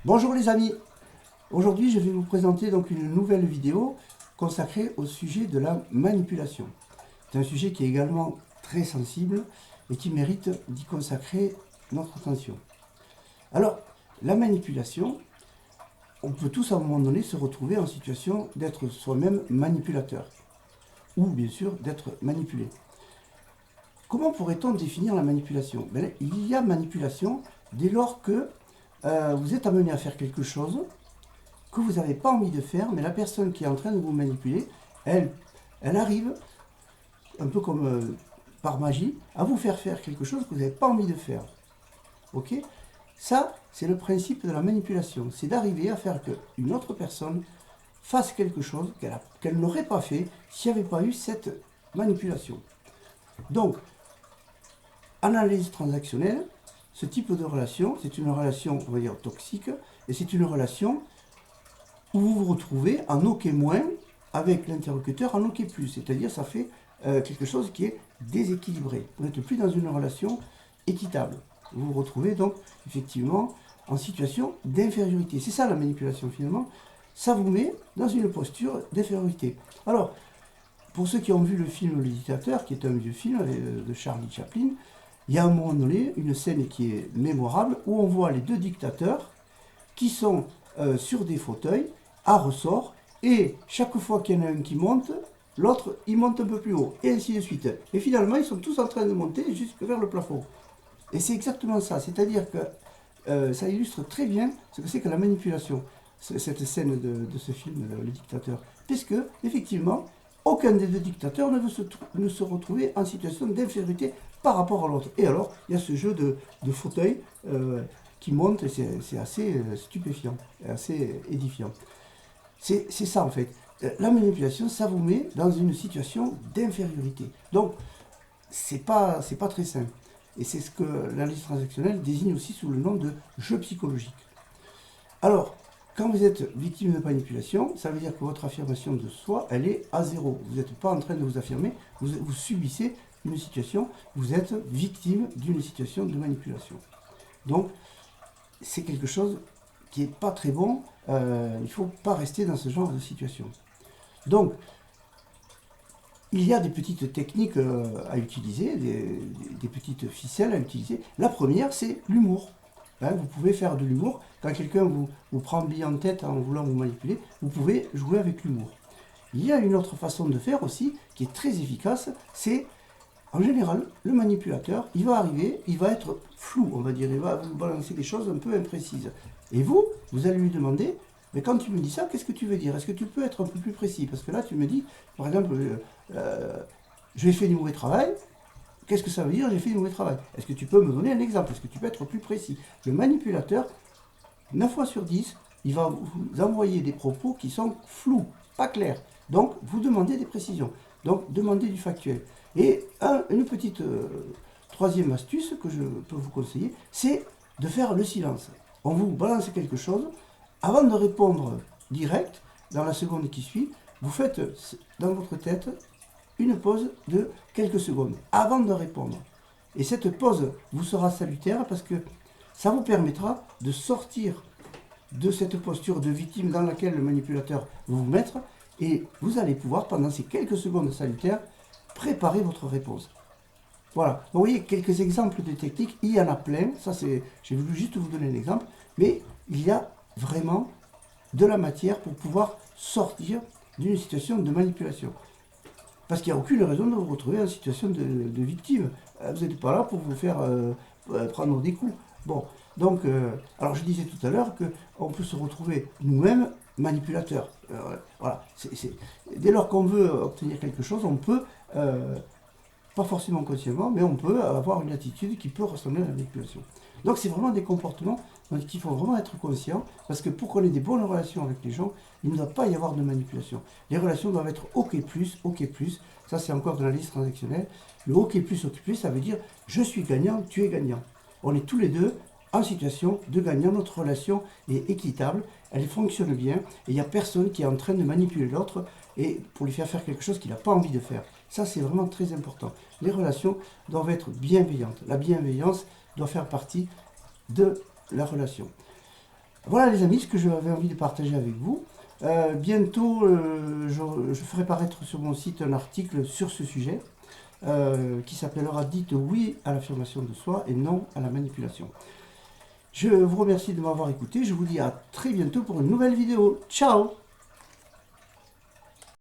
Bonjour les amis, aujourd'hui je vais vous présenter donc une nouvelle vidéo consacrée au sujet de la manipulation. C'est un sujet qui est également très sensible et qui mérite d'y consacrer notre attention. Alors, la manipulation, on peut tous à un moment donné se retrouver en situation d'être soi-même manipulateur ou bien sûr d'être manipulé. Comment pourrait-on définir la manipulation? Il y a manipulation dès lors que vous êtes amené à faire quelque chose que vous n'avez pas envie de faire, mais la personne qui est en train de vous manipuler, elle arrive, un peu comme par magie, à vous faire faire quelque chose que vous n'avez pas envie de faire. Ok? Ça, c'est le principe de la manipulation. C'est d'arriver à faire qu'une autre personne fasse quelque chose qu'elle n'aurait pas fait s'il n'y avait pas eu cette manipulation. Donc, analyse transactionnelle, ce type de relation, c'est une relation, on va dire, toxique, et c'est une relation où vous vous retrouvez en OK- avec l'interlocuteur en OK+, c'est-à-dire ça fait quelque chose qui est déséquilibré. Vous n'êtes plus dans une relation équitable. Vous vous retrouvez donc effectivement en situation d'infériorité. C'est ça la manipulation finalement. Ça vous met dans une posture d'infériorité. Alors, pour ceux qui ont vu le film Le Dictateur, qui est un vieux film de Charlie Chaplin, il y a un moment donné une scène qui est mémorable où on voit les deux dictateurs qui sont sur des fauteuils à ressort, et chaque fois qu'il y en a un qui monte, l'autre il monte un peu plus haut, et ainsi de suite. Et finalement, ils sont tous en train de monter jusque vers le plafond. Et c'est exactement ça, c'est-à-dire que ça illustre très bien ce que c'est que la manipulation, cette scène de ce film, Le Dictateur. Puisque, effectivement, aucun des deux dictateurs ne veut se retrouver en situation d'infériorité par rapport à l'autre. Et alors, il y a ce jeu de fauteuil qui monte, et c'est assez stupéfiant, assez édifiant. C'est ça en fait. La manipulation, ça vous met dans une situation d'infériorité. Donc, c'est pas très simple. Et c'est ce que l'analyse transactionnelle désigne aussi sous le nom de jeu psychologique. Alors, quand vous êtes victime de manipulation, ça veut dire que votre affirmation de soi, elle est à zéro. Vous n'êtes pas en train de vous affirmer, vous subissez une situation, vous êtes victime d'une situation de manipulation. Donc, c'est quelque chose qui n'est pas très bon. Il ne faut pas rester dans ce genre de situation. Donc, il y a des petites techniques à utiliser, des petites ficelles à utiliser. La première, c'est l'humour. Hein, vous pouvez faire de l'humour. Quand quelqu'un vous prend bien en tête en voulant vous manipuler, vous pouvez jouer avec l'humour. Il y a une autre façon de faire aussi, qui est très efficace, c'est, en général, le manipulateur, il va arriver, il va être flou, on va dire, il va vous balancer des choses un peu imprécises. Et vous allez lui demander, mais quand tu me dis ça, qu'est-ce que tu veux dire? Est-ce que tu peux être un peu plus précis? Parce que là, tu me dis, par exemple, j'ai fait du mauvais travail. Qu'est-ce que ça veut dire, j'ai fait du mauvais travail? Est-ce que tu peux me donner un exemple? Est-ce que tu peux être plus précis? Le manipulateur, 9 fois sur 10, il va vous envoyer des propos qui sont flous, pas clairs. Donc, vous demandez des précisions. Donc, demandez du factuel. Et une petite troisième astuce que je peux vous conseiller, c'est de faire le silence. On vous balance quelque chose, avant de répondre direct, dans la seconde qui suit, vous faites dans votre tête une pause de quelques secondes avant de répondre. Et cette pause vous sera salutaire parce que ça vous permettra de sortir de cette posture de victime dans laquelle le manipulateur va vous mettre, et vous allez pouvoir, pendant ces quelques secondes salutaires, préparer votre réponse. Voilà, vous voyez quelques exemples de techniques, il y en a plein, ça c'est, j'ai voulu juste vous donner un exemple, mais il y a vraiment de la matière pour pouvoir sortir d'une situation de manipulation. Parce qu'il n'y a aucune raison de vous retrouver en situation de victime. Vous n'êtes pas là pour vous faire prendre des coups. Bon, donc, alors je disais tout à l'heure qu'on peut se retrouver nous-mêmes manipulateurs. Voilà, dès lors qu'on veut obtenir quelque chose, on peut, pas forcément consciemment, mais on peut avoir une attitude qui peut ressembler à la manipulation. Donc c'est vraiment des comportements dont il faut vraiment être conscient, parce que pour qu'on ait des bonnes relations avec les gens, il ne doit pas y avoir de manipulation. Les relations doivent être OK+, ça c'est encore de la liste transactionnelle. Le OK+, ça veut dire je suis gagnant, tu es gagnant. On est tous les deux en situation de gagnant, notre relation est équitable, elle fonctionne bien, et il n'y a personne qui est en train de manipuler l'autre et pour lui faire faire quelque chose qu'il n'a pas envie de faire. Ça, c'est vraiment très important. Les relations doivent être bienveillantes. La bienveillance doit faire partie de la relation. Voilà les amis, ce que j'avais envie de partager avec vous. Bientôt, je ferai paraître sur mon site un article sur ce sujet qui s'appellera « Dites oui à l'affirmation de soi et non à la manipulation ». Je vous remercie de m'avoir écouté. Je vous dis à très bientôt pour une nouvelle vidéo. Ciao!